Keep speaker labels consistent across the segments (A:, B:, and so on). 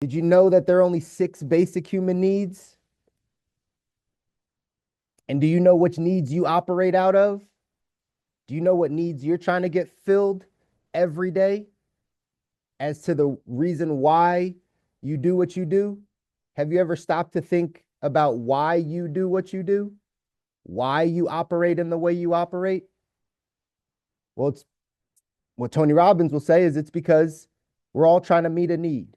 A: Did you know that there are only six basic human needs? And do you know which needs you operate out of? Do you know what needs you're trying to get filled every day as to the reason why you do what you do? Have you ever stopped to think about why you do what you do? Why you operate in the way you operate? Well, it's what Tony Robbins will say is it's because we're all trying to meet a need.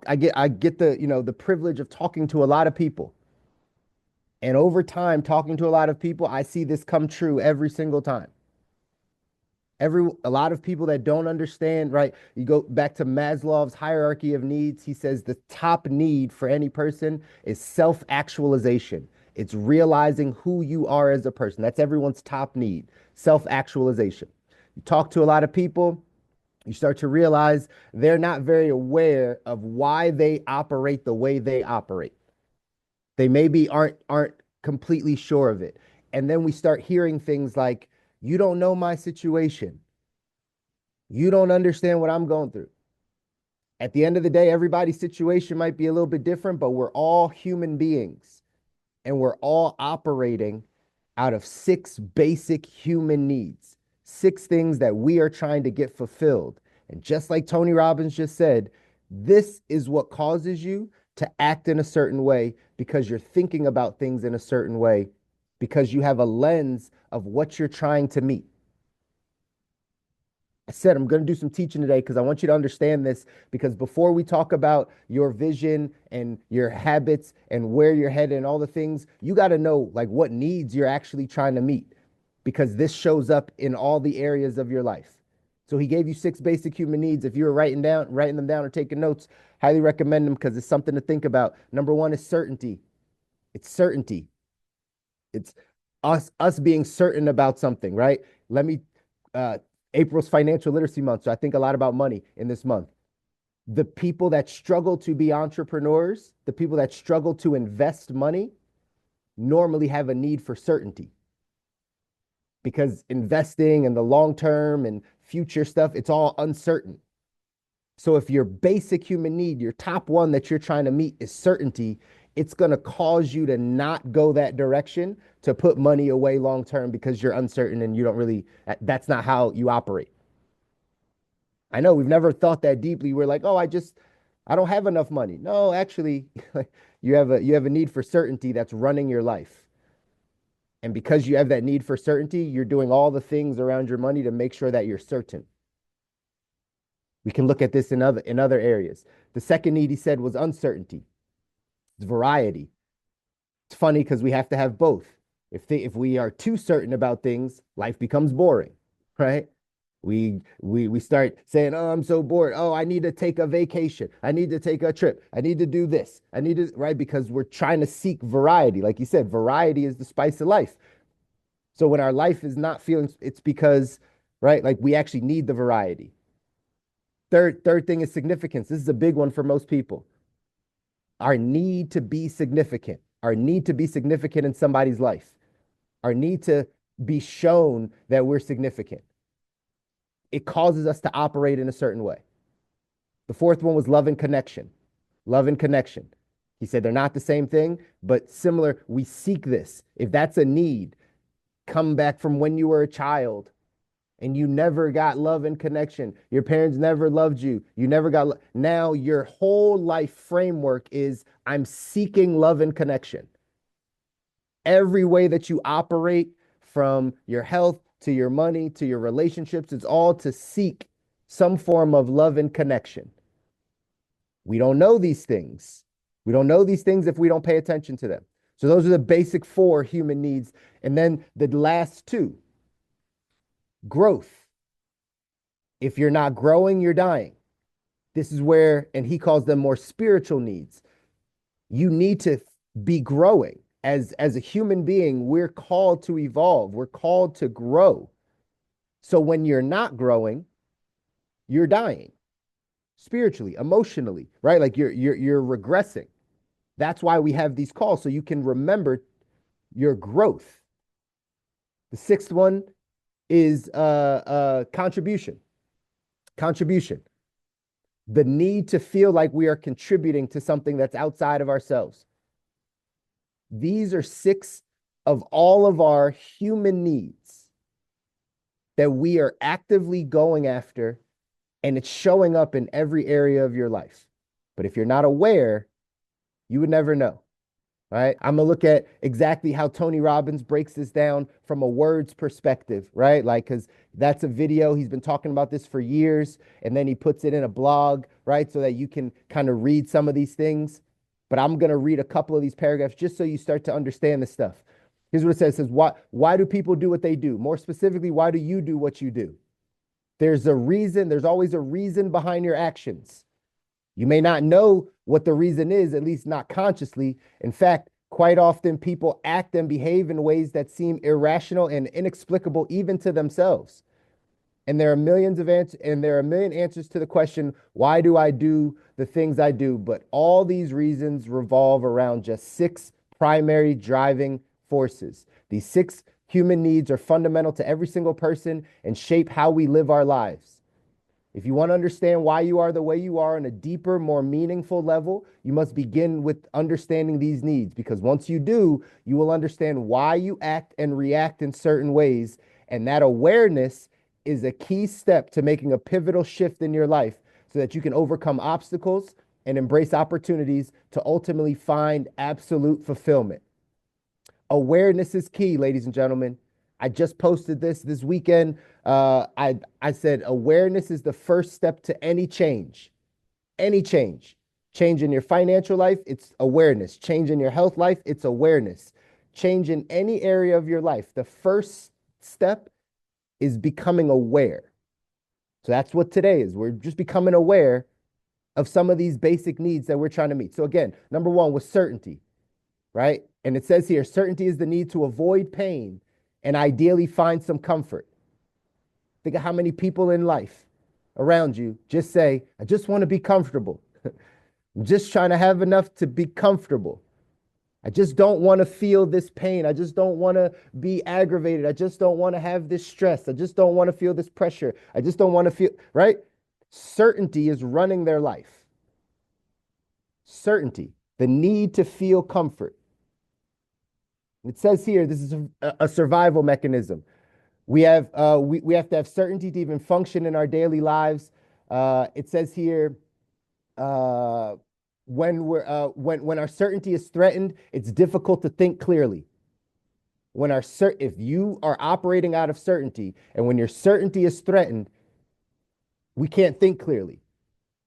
A: I get the privilege of talking to a lot of people. And over time, talking to a lot of people, I see this come true every single time. A lot of people that don't understand, right? You go back to Maslow's hierarchy of needs. He says the top need for any person is self-actualization. It's realizing who you are as a person. That's everyone's top need, self-actualization. You talk to a lot of people, you start to realize they're not very aware of why they operate the way they operate. They maybe aren't completely sure of it. And then we start hearing things like, you don't know my situation. You don't understand what I'm going through. At the end of the day, everybody's situation might be a little bit different, but we're all human beings and we're all operating out of six basic human needs, six things that we are trying to get fulfilled. And just like Tony Robbins just said, this is what causes you to act in a certain way because you're thinking about things in a certain way, because you have a lens of what you're trying to meet. I said I'm going to do some teaching today because I want you to understand this. Because before we talk about your vision and your habits and where you're headed and all the things, you got to know like what needs you're actually trying to meet, because this shows up in all the areas of your life. So he gave you six basic human needs. If you're writing them down or taking notes, highly recommend them because it's something to think about. Number one is certainty. It's certainty. It's us being certain about something, right? Let me uh April's financial literacy month, so I think a lot about money in this month. The people that struggle to be entrepreneurs, the people that struggle to invest money normally have a need for certainty, because investing and the long term and future stuff, it's all uncertain. So if your basic human need, your top one that you're trying to meet is certainty, it's going to cause you to not go that direction to put money away long term because you're uncertain and you don't really, that's not how you operate. I know we've never thought that deeply. We're like, oh, I don't have enough money. No, actually, you have a need for certainty that's running your life. And because you have that need for certainty, you're doing all the things around your money to make sure that you're certain. We can look at this in other areas. The second need he said was uncertainty. It's variety. It's funny because we have to have both. If we are too certain about things, life becomes boring, right? We start saying, "Oh, I'm so bored. Oh, I need to take a vacation. I need to take a trip. I need to do this. I need to," right? Because we're trying to seek variety. Like you said, variety is the spice of life. So when our life is not feeling, it's because, right? Like we actually need the variety. Third thing is significance. This is a big one for most people. Our need to be significant. Our need to be significant in somebody's life. Our need to be shown that we're significant. It causes us to operate in a certain way. The fourth one was love and connection. Love and connection. He said they're not the same thing, but similar. We seek this. If that's a need, come back from when you were a child and you never got love and connection. Your parents never loved you. You never got. Now your whole life framework is I'm seeking love and connection. Every way that you operate, from your health to your money to your relationships, it's all to seek some form of love and connection. We don't know these things. We don't know these things if we don't pay attention to them. So those are the basic four human needs. And then the last two, growth. If you're not growing, you're dying. This is where, and he calls them more spiritual needs. You need to be growing. As a human being, we're called to evolve. We're called to grow. So when you're not growing, you're dying spiritually, emotionally, right? Like you're regressing. That's why we have these calls, so you can remember your growth. The sixth one is contribution. Contribution. the need to feel like we are contributing to something that's outside of ourselves. These are 6 of all of our human needs that we are actively going after, and it's showing up in every area of your life. But if you're not aware, you would never know. Right. I'm going to look at exactly how Tony Robbins breaks this down from a words perspective, right? Like, because that's a video. He's been talking about this for years, and then he puts it in a blog, right? So that you can kind of read some of these things. But I'm going to read a couple of these paragraphs just so you start to understand this stuff. Here's what it says. It says, why do people do what they do? More specifically, why do you do what you do? There's a reason. There's always a reason behind your actions. You may not know what the reason is, at least not consciously. In fact, quite often people act and behave in ways that seem irrational and inexplicable even to themselves. And there are millions of answers, and there are a million answers to the question, why do I do the things I do? But all these reasons revolve around just 6 primary driving forces. These 6 human needs are fundamental to every single person and shape how we live our lives. If you want to understand why you are the way you are on a deeper, more meaningful level, you must begin with understanding these needs, because once you do, you will understand why you act and react in certain ways. And that awareness is a key step to making a pivotal shift in your life so that you can overcome obstacles and embrace opportunities to ultimately find absolute fulfillment. Awareness is key, ladies and gentlemen. I just posted this weekend. I said awareness is the first step to any change. Any change. Change in your financial life, it's awareness. Change in your health life, it's awareness. Change in any area of your life. The first step is becoming aware. So that's what today is. We're just becoming aware of some of these basic needs that we're trying to meet. So again, number 1 was certainty, right? And it says here, certainty is the need to avoid pain and ideally find some comfort. Think of how many people in life around you just say, I just want to be comfortable. I'm just trying to have enough to be comfortable. I just don't want to feel this pain. I just don't want to be aggravated. I just don't want to have this stress. I just don't want to feel this pressure. I just don't want to feel, right? Certainty is running their life. Certainty, the need to feel comfort. It says here, this is a survival mechanism. We have we have to have certainty to even function in our daily lives. It says here, when our certainty is threatened, it's difficult to think clearly. If you are operating out of certainty, and when your certainty is threatened, we can't think clearly.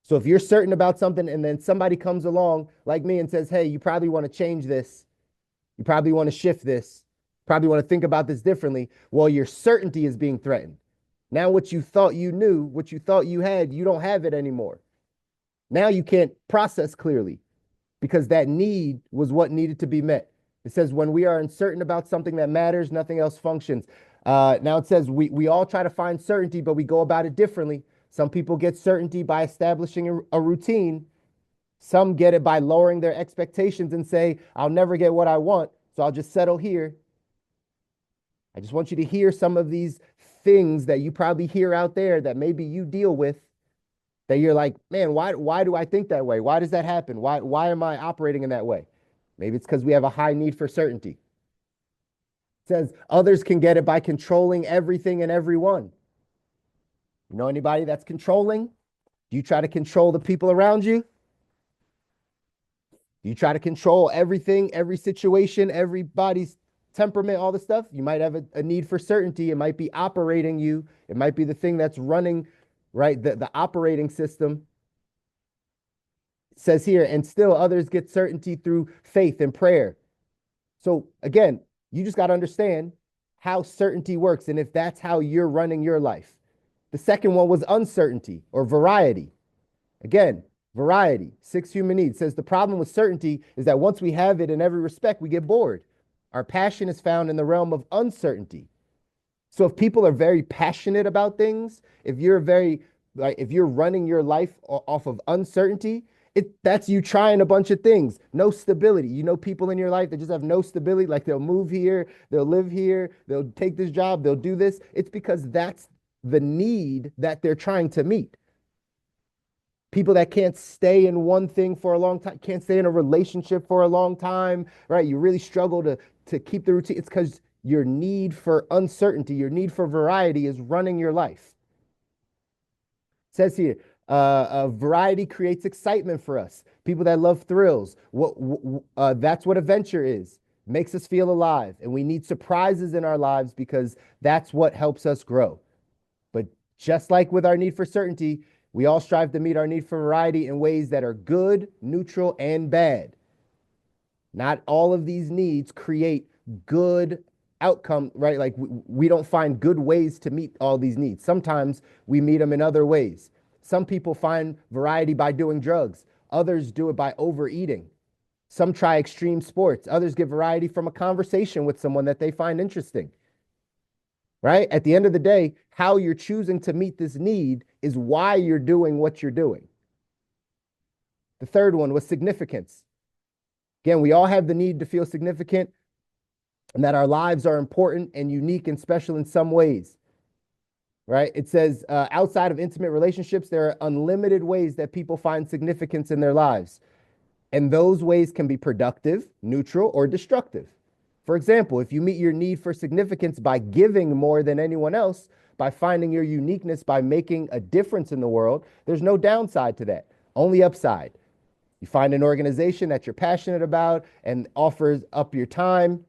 A: So if you're certain about something, and then somebody comes along like me and says, hey, you probably want to change this. You probably want to shift this. Probably want to think about this differently. Well, your certainty is being threatened. Now, what you thought you knew, what you thought you had, you don't have it anymore. Now you can't process clearly because that need was what needed to be met. It says, when we are uncertain about something that matters, nothing else functions. Now it says we all try to find certainty, but we go about it differently. Some people get certainty by establishing a routine. Some get it by lowering their expectations and say, I'll never get what I want, so I'll just settle here. I just want you to hear some of these things that you probably hear out there that maybe you deal with, that you're like, man, why do I think that way? Why does that happen? Why am I operating in that way? Maybe it's because we have a high need for certainty. It says others can get it by controlling everything and everyone. You know anybody that's controlling? Do you try to control the people around you? Do you try to control everything, every situation, everybody's temperament, all the stuff? You might have a need for certainty. It might be operating you. It might be the thing that's running, right? The operating system. It says here, and still others get certainty through faith and prayer. So again, you just got to understand how certainty works and if that's how you're running your life. The second one was uncertainty or variety. Again, variety, 6 human needs. Says the problem with certainty is that once we have it in every respect, we get bored. Our passion is found in the realm of uncertainty. So if people are very passionate about things, if you're running your life off of uncertainty, that's you trying a bunch of things. No stability. You know people in your life that just have no stability, like they'll move here, they'll live here, they'll take this job, they'll do this. It's because that's the need that they're trying to meet. People that can't stay in one thing for a long time, can't stay in a relationship for a long time, right? You really struggle to keep the routine. It's because your need for uncertainty, your need for variety is running your life. It says here, variety creates excitement for us. People that love thrills, that's what adventure is. Makes us feel alive, and we need surprises in our lives because that's what helps us grow. But just like with our need for certainty, we all strive to meet our need for variety in ways that are good, neutral, and bad. Not all of these needs create good outcome, right? Like we don't find good ways to meet all these needs. Sometimes we meet them in other ways. Some people find variety by doing drugs. Others do it by overeating. Some try extreme sports. Others get variety from a conversation with someone that they find interesting, right? At the end of the day, how you're choosing to meet this need is why you're doing what you're doing. The third one was significance. Again, we all have the need to feel significant and that our lives are important and unique and special in some ways, right? It says outside of intimate relationships, there are unlimited ways that people find significance in their lives. And those ways can be productive, neutral, or destructive. For example, if you meet your need for significance by giving more than anyone else, by finding your uniqueness, by making a difference in the world, there's no downside to that, only upside. You find an organization that you're passionate about and offers up your time.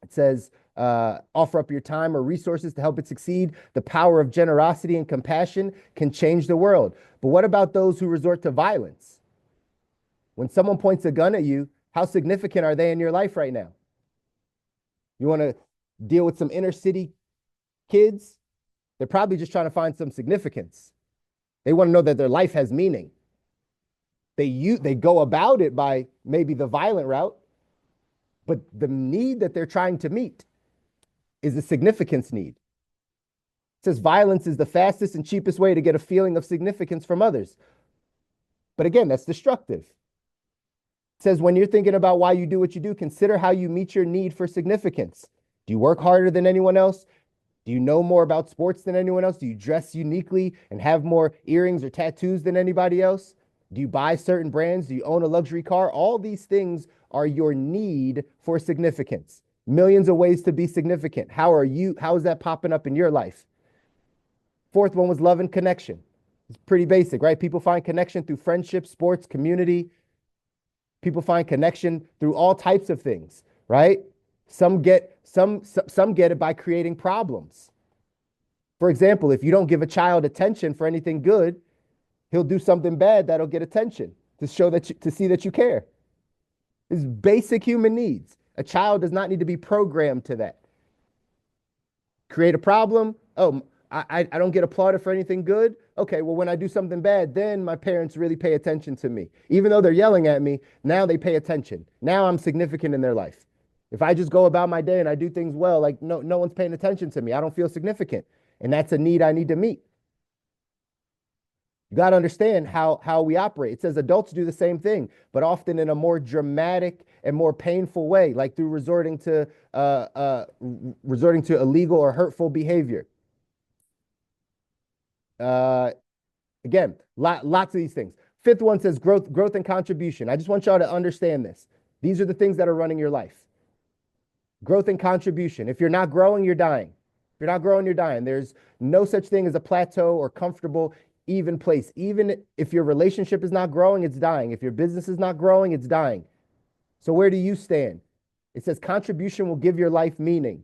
A: It says, offer up your time or resources to help it succeed. The power of generosity and compassion can change the world. But what about those who resort to violence? When someone points a gun at you, how significant are they in your life right now? You want to deal with some inner city kids? They're probably just trying to find some significance. They want to know that their life has meaning. They go about it by maybe the violent route, but the need that they're trying to meet is a significance need. It says violence is the fastest and cheapest way to get a feeling of significance from others. But again, that's destructive. It says when you're thinking about why you do what you do, consider how you meet your need for significance. Do you work harder than anyone else? Do you know more about sports than anyone else? Do you dress uniquely and have more earrings or tattoos than anybody else? Do you buy certain brands? Do you own a luxury car? All these things are your need for significance. Millions of ways to be significant. How is that popping up in your life? Fourth one was love and connection. It's pretty basic, right? People find connection through friendship, sports, community. People find connection through all types of things, right? Some get it by creating problems. For example, if you don't give a child attention for anything good, he'll do something bad that'll get attention to show to see that you care. It's basic human needs. A child does not need to be programmed to that. Create a problem. Oh, I don't get applauded for anything good. Okay, well, when I do something bad, then my parents really pay attention to me. Even though they're yelling at me, now they pay attention. Now I'm significant in their life. If I just go about my day and I do things well, like no one's paying attention to me. I don't feel significant. And that's a need I need to meet. You got to understand how we operate. It says adults do the same thing, but often in a more dramatic and more painful way, like through resorting to illegal or hurtful behavior. Again, lots of these things. Fifth one says growth and contribution. I just want y'all to understand this. These are the things that are running your life. Growth and contribution. If you're not growing, you're dying. If you're not growing, you're dying. There's no such thing as a plateau or comfortable, even place. Even if your relationship is not growing, it's dying. If your business is not growing, it's dying. So where do you stand? It says contribution will give your life meaning.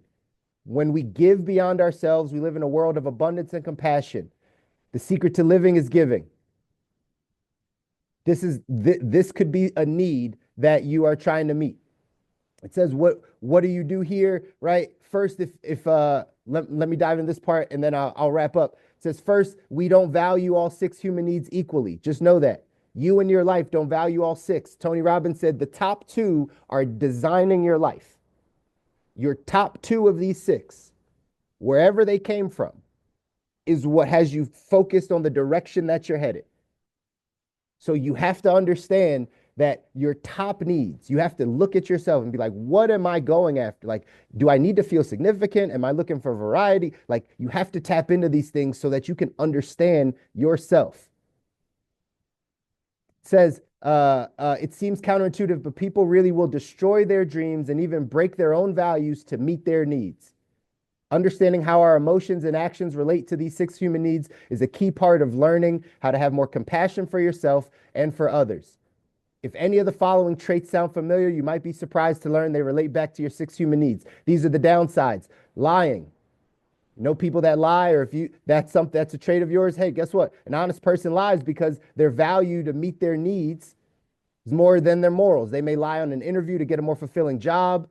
A: When we give beyond ourselves, we live in a world of abundance and compassion. The secret to living is giving. This could be a need that you are trying to meet. It says, what do you do here, right? First, let me dive into this part and then I'll wrap up. It says, first, we don't value all 6 human needs equally. Just know that. You in your life don't value all 6. Tony Robbins said the top 2 are designing your life. Your top 2 of these 6, wherever they came from, is what has you focused on the direction that you're headed. So you have to understand that your top needs, you have to look at yourself and be like, what am I going after? Like, do I need to feel significant? Am I looking for variety? Like, you have to tap into these things so that you can understand yourself. Says, it seems counterintuitive, but people really will destroy their dreams and even break their own values to meet their needs. Understanding how our emotions and actions relate to these six human needs is a key part of learning how to have more compassion for yourself and for others. If any of the following traits sound familiar, you might be surprised to learn they relate back to your six human needs. These are the downsides. Lying. You know people that lie, or if you that's a trait of yours. Hey, guess what? An honest person lies because their value to meet their needs is more than their morals. They may lie on an interview to get a more fulfilling job.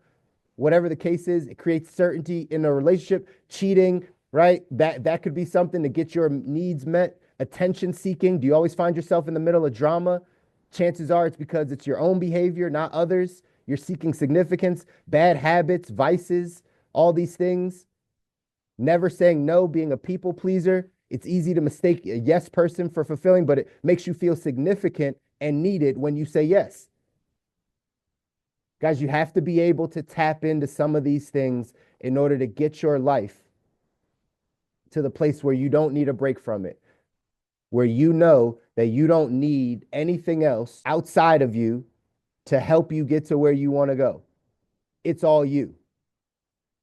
A: Whatever the case is, it creates certainty in a relationship. Cheating, right? That could be something to get your needs met. Attention seeking. Do you always find yourself in the middle of drama? Chances are it's because it's your own behavior, not others. You're seeking significance. Bad habits, vices, all these things. Never saying no, being a people pleaser. It's easy to mistake a yes person for fulfilling, but it makes you feel significant and needed when you say yes. Guys, you have to be able to tap into some of these things in order to get your life to the place where you don't need a break from it, where you know that you don't need anything else outside of you to help you get to where you want to go. It's all you.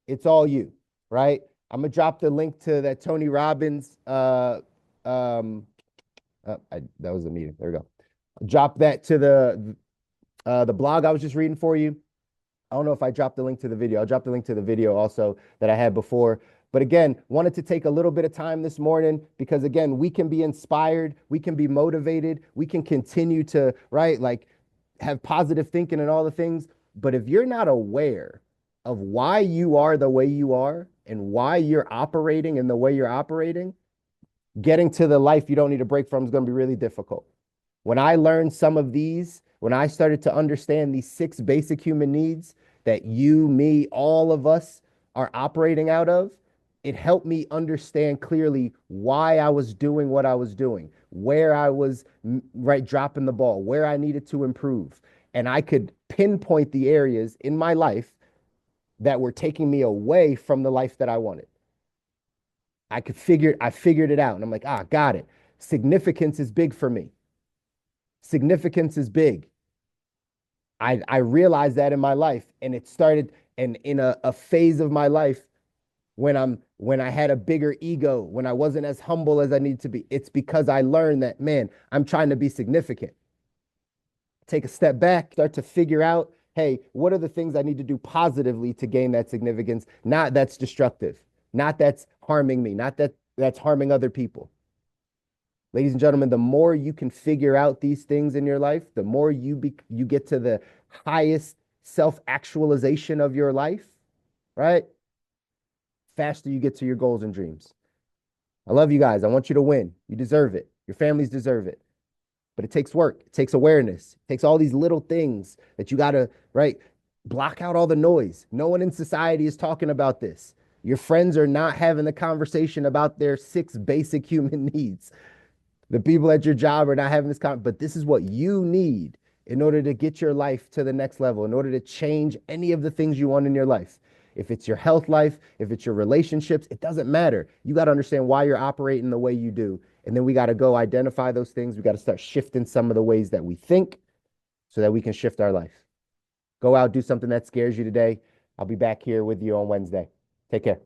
A: It's all you, right? I'm gonna drop the link to that Tony Robbins. That was a meeting. There we go. Drop that to the blog I was just reading for you. I don't know if I dropped the link to the video. I'll drop the link to the video also that I had before. But again, wanted to take a little bit of time this morning because again, we can be inspired, we can be motivated, we can continue to, right, like have positive thinking and all the things. But if you're not aware of why you are the way you are and why you're operating in the way you're operating, getting to the life you don't need a break from is going to be really difficult. When I learned some of these, when I started to understand these six basic human needs that you, me, all of us are operating out of, it helped me understand clearly why I was doing what I was doing, where I was right dropping the ball, where I needed to improve. And I could pinpoint the areas in my life that were taking me away from the life that I wanted. I figured it out. And I'm like, got it. Significance is big for me. Significance is big. I realized that in my life, and it started and in a phase of my life when I had a bigger ego, when I wasn't as humble as I needed to be. It's because I learned that, man, I'm trying to be significant. Take a step back, start to figure out, hey, what are the things I need to do positively to gain that significance? Not that's destructive, not that's harming me, not that's harming other people. Ladies and gentlemen, the more you can figure out these things in your life, the more you get to the highest self-actualization of your life, right? Faster you get to your goals and dreams. I love you guys. I want you to win. You deserve it. Your families deserve it. But it takes work. It takes awareness. It takes all these little things that you got to, right? Block out all the noise. No one in society is talking about this. Your friends are not having the conversation about their six basic human needs. The people at your job are not having this but this is what you need in order to get your life to the next level, in order to change any of the things you want in your life. If it's your health life, if it's your relationships, it doesn't matter. You got to understand why you're operating the way you do. And then we got to go identify those things. We got to start shifting some of the ways that we think so that we can shift our life. Go out, do something that scares you today. I'll be back here with you on Wednesday. Take care.